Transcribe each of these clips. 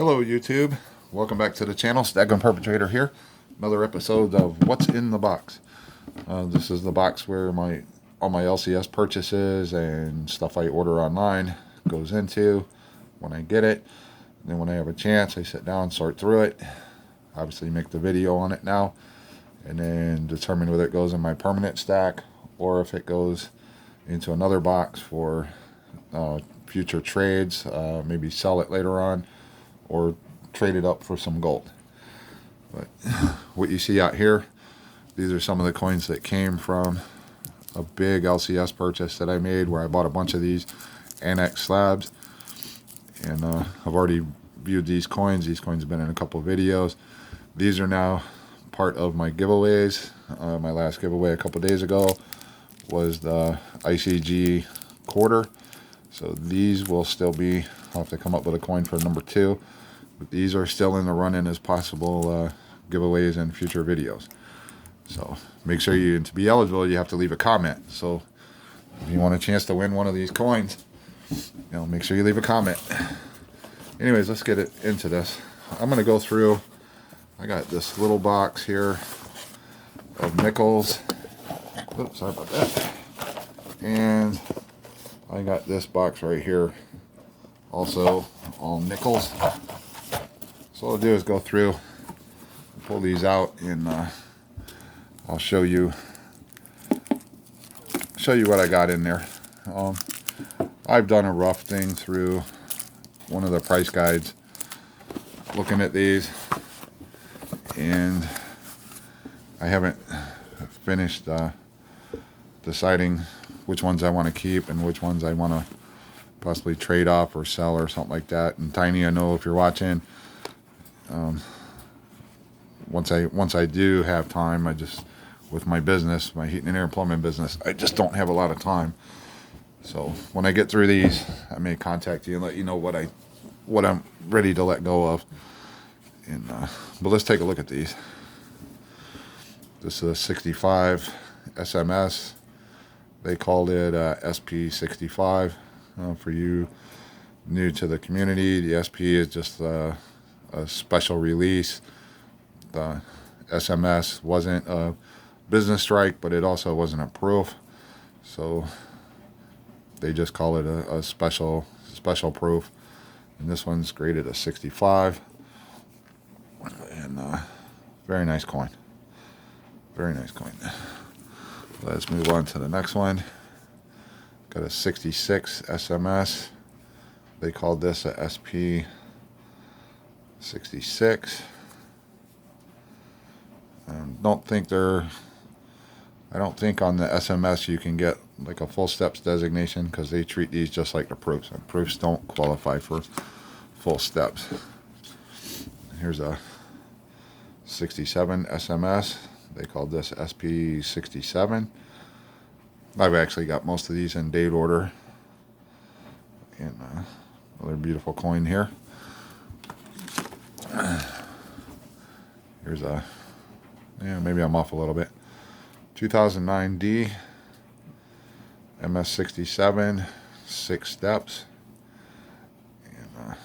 Hello YouTube, welcome back to the channel. Staggun Perpetrator here. Another episode of What's in the Box. This is the box where all my LCS purchases and stuff I order online goes into when I get it. And then when I have a chance, I sit down, sort through it. Obviously make the video on it now. And then determine whether it goes in my permanent stack or if it goes into another box for future trades. Maybe sell it later on, or trade it up for some gold. But what you see out here, these are some of the coins that came from a big LCS purchase that I made where I bought a bunch of these annex slabs. And I've already viewed these coins. These coins have been in a couple of videos. These are now part of my giveaways. My last giveaway a couple of days ago was the ICG quarter. So these will still be, I'll have to come up with a coin for number 2. But these are still in the run-in as possible giveaways in future videos. So make sure to be eligible, you have to leave a comment. So if you want a chance to win one of these coins, make sure you leave a comment. Anyways, let's get into this. I'm going to go through, I got this little box here of nickels. Oops, sorry about that. And I got this box right here, also all nickels. So what I'll do is go through, pull these out, and I'll show you what I got in there. I've done a rough thing through one of the price guides, looking at these, and I haven't finished deciding which ones I want to keep and which ones I want to possibly trade off or sell or something like that. And Tiny, I know if you're watching, once I do have time, with my business, my heating and air plumbing business, I just don't have a lot of time. So when I get through these, I may contact you and let you know what I'm ready to let go of. And but let's take a look at these. This is a 65 SMS. They called it SP65. For you new to the community, the SP is just a special release. The SMS wasn't a business strike, but it also wasn't a proof. So they just call it a special proof. And this one's graded a 65. And very nice coin. Very nice coin. Let's move on to the next one. Got a 66 SMS. They called this a SP 66. I don't think on the SMS you can get like a full steps designation, because they treat these just like the proofs, and proofs don't qualify for full steps. Here's a 67 SMS. They called this SP 67. I've actually got most of these in date order. And another beautiful coin here. Here's maybe I'm off a little bit. 2009 D, MS67, 6 steps. And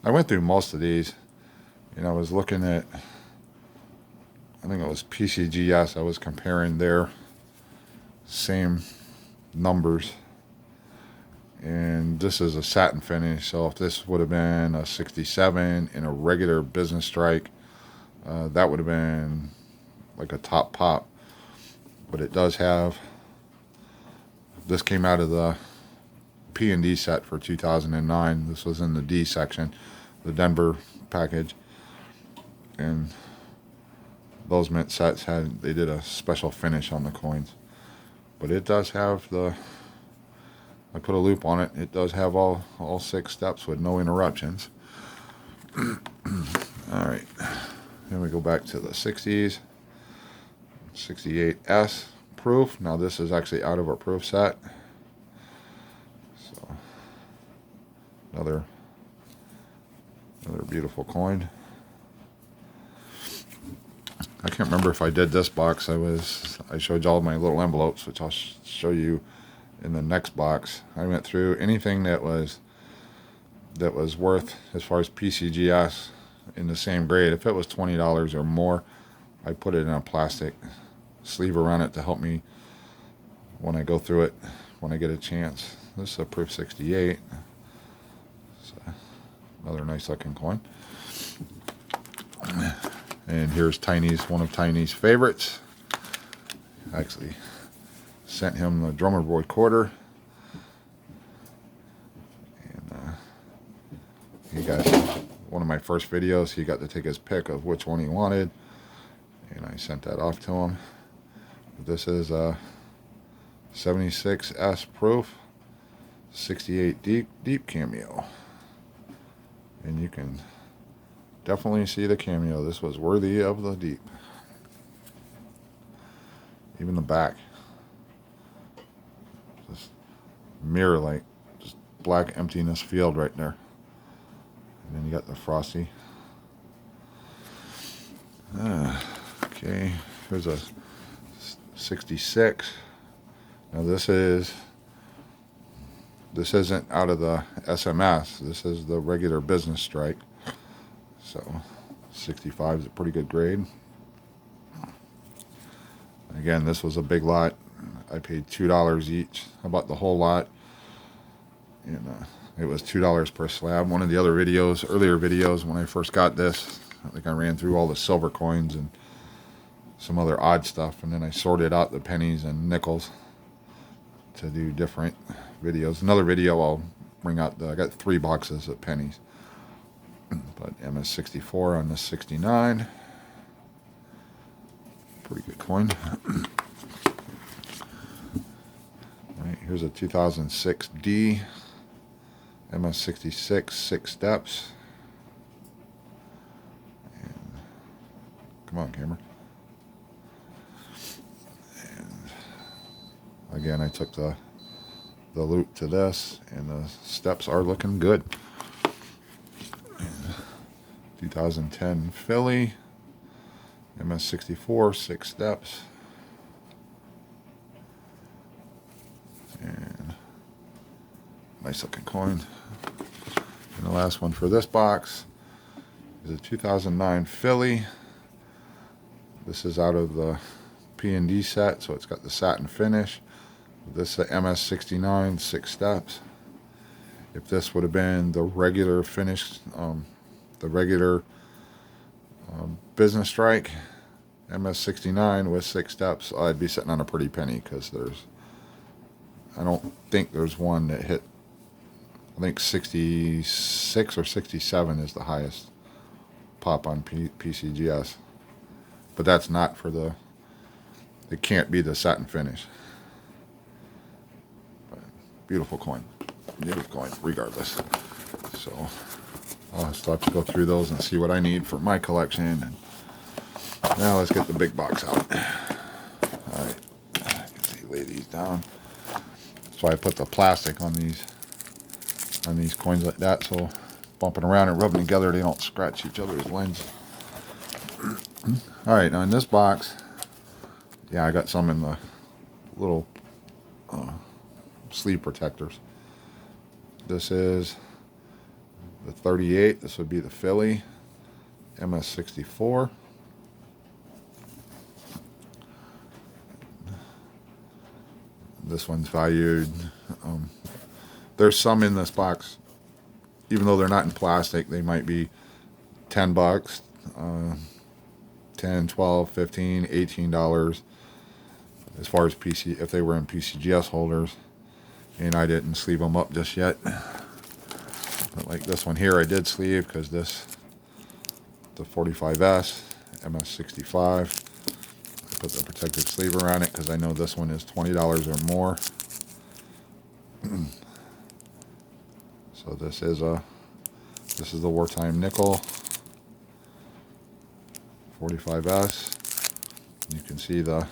I went through most of these. I was looking at, I think it was PCGS. I was comparing their same numbers. And this is a satin finish. So if this would have been a 67 in a regular business strike, that would have been like a top pop. But it does have, this came out of the P&D set for 2009. This was in the D section, the Denver package. And those mint sets they did a special finish on the coins. But it does have I put a loop on it. It does have all 6 steps with no interruptions. All right. Then we go back to the 60s. 68S proof. Now this is actually out of our proof set. So another beautiful coin. I can't remember if I did this box. I showed you all my little envelopes, which I'll show you in the next box. I went through anything that was that was worth, as far as PCGS in the same grade, if it was $20 or more, I put it in a plastic sleeve around it to help me when I go through it when I get a chance. This is a Proof 68. So another nice looking coin. And here's Tiny's, one of Tiny's favorites. I actually sent him the Drummer Boy quarter. And he got one of my first videos. He got to take his pick of which one he wanted. And I sent that off to him. This is a 76S Proof 68 deep cameo. And you can definitely see the cameo. This was worthy of the deep. Even the back. Just mirror like just black emptiness field right there. And then you got the frosty. Okay, here's a 66. Now this isn't out of the SMS. This is the regular business strike. So 65 is a pretty good grade. Again, this was a big lot. I paid $2 each. I bought the whole lot. And it was $2 per slab. One of the other videos, earlier videos, when I first got this, I think I ran through all the silver coins and some other odd stuff. And then I sorted out the pennies and nickels to do different videos. Another video I'll bring out, I got 3 boxes of pennies. But MS64 on the 69. Pretty good coin. Alright, here's a 2006 D. MS66, 6 steps. And, come on, camera. And again, I took the loop to this, and the steps are looking good. 2010 Philly, MS64, 6 steps. And nice looking coin. And the last one for this box is a 2009 Philly. This is out of the P&D set, so it's got the satin finish. This is a MS69, 6 steps. If this would have been the regular finish, the regular business strike, MS69 with 6 steps, I'd be sitting on a pretty penny, because I don't think there's one that hit, I think 66 or 67 is the highest pop on PCGS. But that's not for it can't be the satin finish. But beautiful coin. Beautiful coin, regardless. So I'll still have to go through those and see what I need for my collection. And now let's get the big box out. Alright, I can see, lay these down. So I put the plastic on these coins like that, so bumping around and rubbing together, they don't scratch each other's lens. Alright, now in this box, yeah, I got some in the little sleeve protectors. This is the 38. This would be the Philly MS64. This one's valued. There's some in this box, even though they're not in plastic, they might be $10, 10, 12, 15, $18 as far as PC, if they were in PCGS holders. And I didn't sleeve them up just yet. But like this one here, I did sleeve, because the 45S, MS65, I put the protective sleeve around it, because I know this one is $20 or more. So this is the Wartime Nickel 45S. You can see the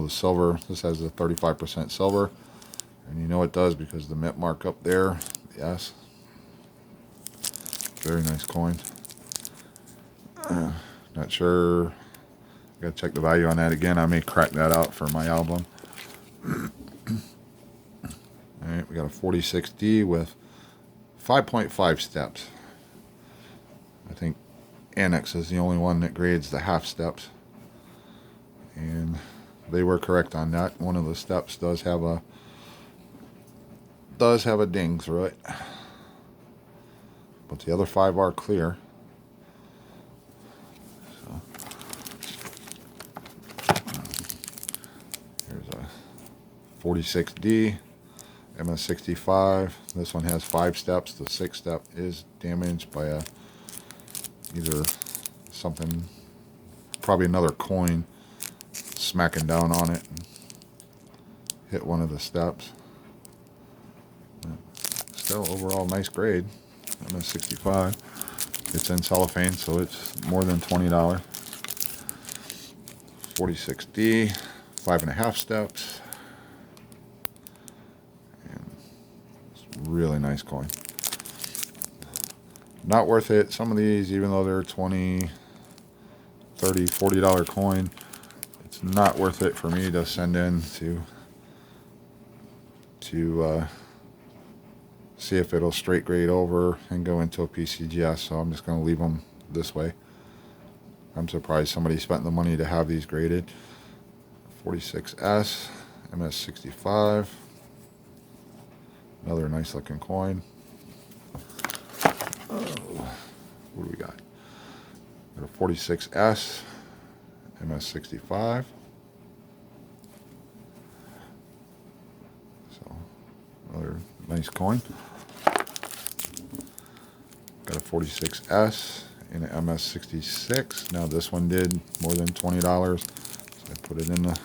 silver. This has the 35% silver, and you know it does because the mint mark up there. Yes. Very nice coin. Not sure. Gotta check the value on that again. I may crack that out for my album. Alright, we got a 46D with 5.5 steps. I think Annex is the only one that grades the half steps, and they were correct on that. One of the steps does have a ding through it, but the other 5 are clear. So here's a 46D MS65. This one has 5 steps. The 6th step is damaged by either something, probably another coin, smacking down on it and hit one of the steps. Still overall nice grade. MS65. It's in cellophane, so it's more than $20. 46D, 5.5 steps. And it's really nice coin. Not worth it. Some of these, even though they're $20, $30, $40 coin, it's not worth it for me to send in to see if it'll straight grade over and go into a PCGS, so I'm just going to leave them this way. I'm surprised somebody spent the money to have these graded. 46S, MS65, another nice looking coin. Oh, what do we got? Got a 46S, MS65. So, another nice coin. Got a 46S in an MS66. Now this one did more than $20. So I put it in the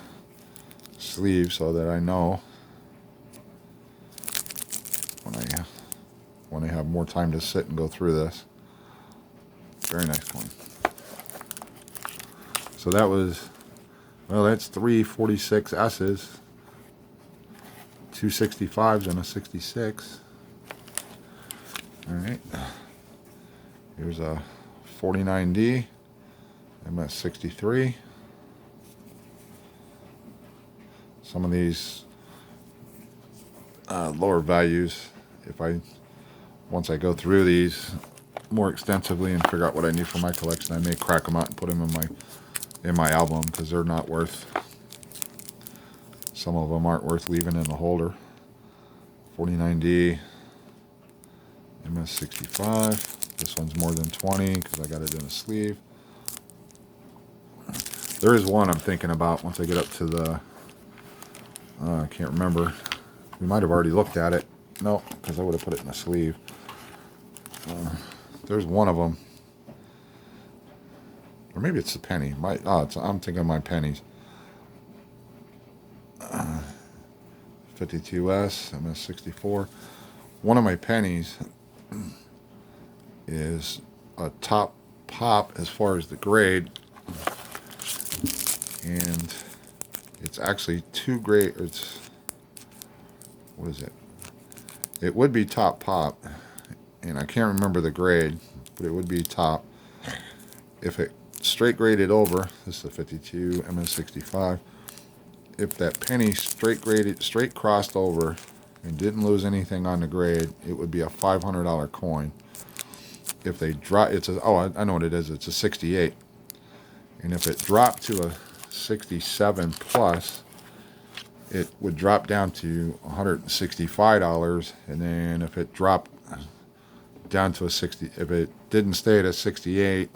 sleeve so that I know when I have more time to sit and go through this. Very nice coin. So that was, well, that's 3 46S's, 2 65s, and a 66. Alright. Here's a 49D, MS63. Some of these lower values, once I go through these more extensively and figure out what I need for my collection, I may crack them out and put them in my album, because they're not worth, some of them aren't worth leaving in the holder. 49D, MS65. This one's more than 20 because I got it in a sleeve. There is one I'm thinking about once I get up to the, I can't remember. We might have already looked at it. No, because I would have put it in a sleeve. There's one of them. Or maybe it's the penny. I'm thinking of my pennies. 52S, MS64. One of my pennies is a top pop as far as the grade, and it's actually 2 grade. What is it? It would be top pop, and I can't remember the grade, but it would be top. If it straight graded over, this is a 52 MS65. If that penny straight crossed over and didn't lose anything on the grade, it would be a $500 coin. If they drop, I know what it is. It's a 68, and if it dropped to a 67 plus, it would drop down to $165. And then if it dropped down to a 60, if it didn't stay at a 68,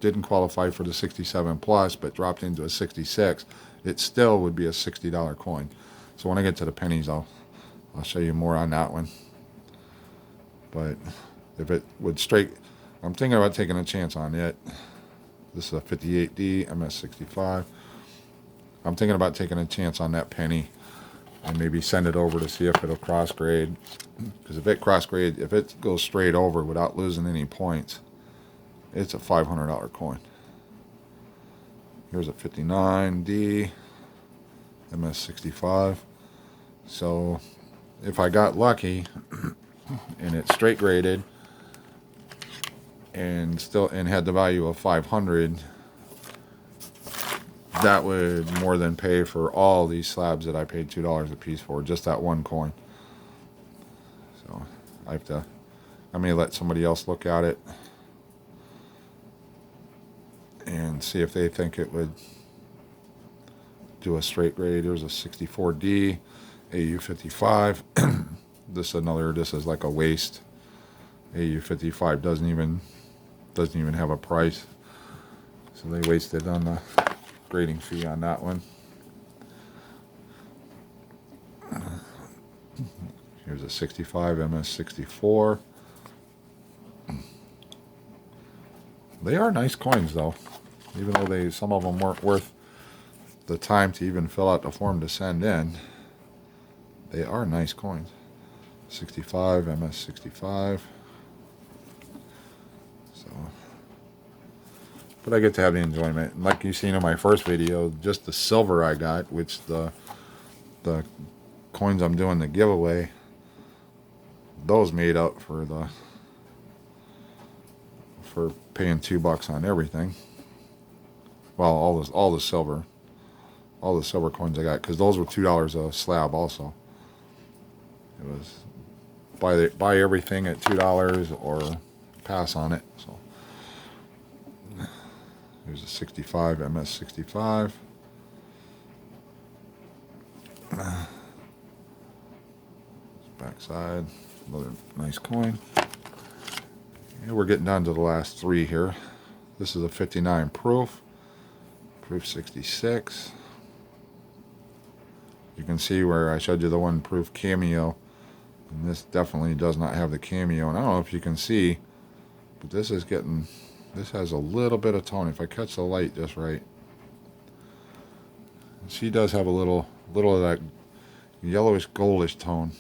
didn't qualify for the 67 plus, but dropped into a 66, it still would be a $60 coin. So when I get to the pennies, I'll show you more on that one. But if it would straight, I'm thinking about taking a chance on it. This is a 58D MS65. I'm thinking about taking a chance on that penny and maybe send it over to see if it'll cross grade. Because if it goes straight over without losing any points, it's a $500 coin. Here's a 59D MS65. So if I got lucky and it's straight graded and had the value of 500, that would more than pay for all these slabs that I paid $2 a piece for, just that one coin. So I have to I may let somebody else look at it and see if they think it would do a straight grade. There's a 64D, AU55. This is like a waste. AU55 doesn't even have a price. So they wasted on the grading fee on that one. Here's a 65 MS64. They are nice coins though, even though some of them weren't worth the time to even fill out the form to send in. They are nice coins. 65 MS65. So, but I get to have the enjoyment. And like you've seen in my first video, just the silver I got, which the coins I'm doing the giveaway, those made up for paying $2 on everything. Well, all the silver coins I got, because those were $2 a slab also. It was buy everything at $2 or pass on it. So here's a 65 MS65. Backside, another nice coin. And we're getting down to the last three here. This is a 59 proof 66. You can see where I showed you the one proof cameo, and this definitely does not have the cameo. And I don't know if you can see, but this has a little bit of tone if I catch the light just right. She does have a little of that yellowish goldish tone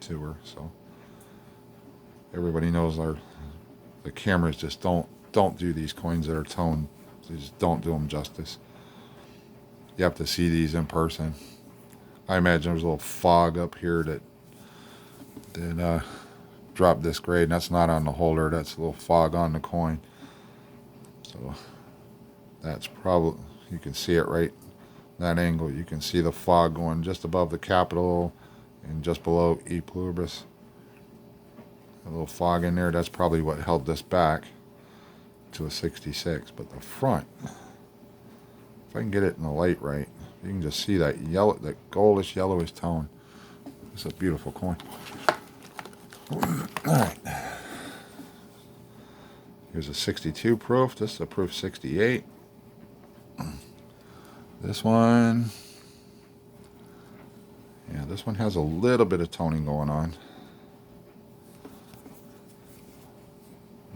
to her. So everybody knows the cameras just don't do these coins that are toned. They just don't do them justice. You have to see these in person. I imagine there's a little fog up here that dropped this grade, and that's not on the holder. That's a little fog on the coin. So that's probably, you can see it right that angle. You can see the fog going just above the capital and just below E pluribus. A little fog in there. That's probably what held this back to a 66. But the front, if I can get it in the light right, you can just see that goldish yellowish tone. It's a beautiful coin. All right. Here's a 62 proof. This is a proof 68. This one, yeah, this one has a little bit of toning going on.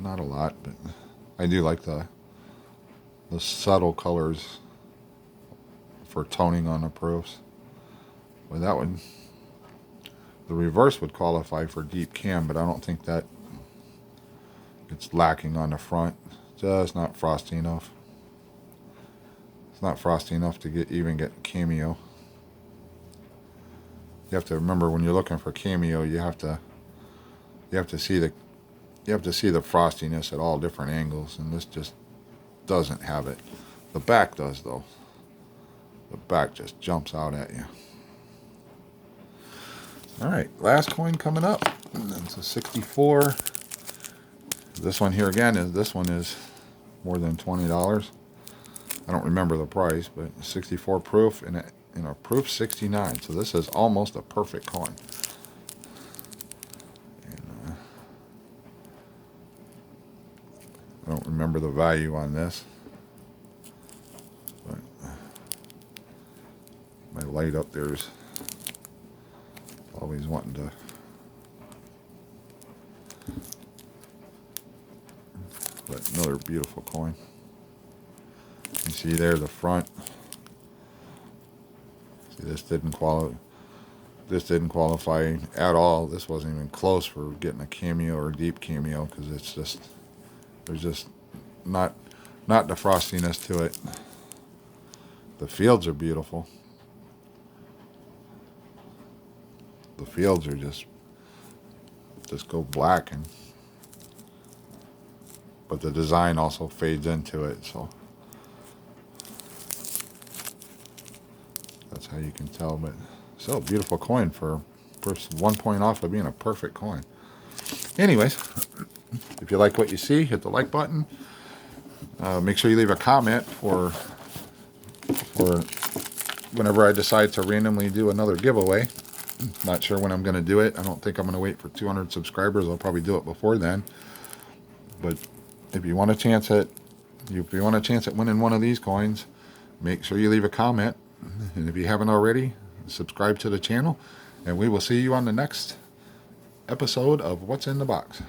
Not a lot, but I do like the subtle colors for toning on the proofs. Well, that one, the reverse would qualify for deep cam, but I don't think that it's lacking on the front. Just not frosty enough. It's not frosty enough to even get cameo. You have to remember, when you're looking for cameo, you have to see the frostiness at all different angles, and this just doesn't have it. The back does though. The back just jumps out at you. All right, last coin coming up. It's a 64. This one here again this one is more than $20. I don't remember the price, but 64 proof and a proof 69. So this is almost a perfect coin. And, I don't remember the value on this, but my light up there is always wanting to. But another beautiful coin. You see there the front. See, this didn't qualify at all. This wasn't even close for getting a cameo or a deep cameo, because there's just not the frostiness to it. The fields are beautiful. The fields are just go black, but the design also fades into it, so that's how you can tell. But still a beautiful coin for 1 point off of being a perfect coin. Anyways, if you like what you see, hit the like button. Make sure you leave a comment for whenever I decide to randomly do another giveaway. Not sure when I'm going to do it. I don't think I'm going to wait for 200 subscribers. I'll probably do it before then. But if you want a chance at winning one of these coins, make sure you leave a comment. And if you haven't already, subscribe to the channel. And we will see you on the next episode of What's in the Box.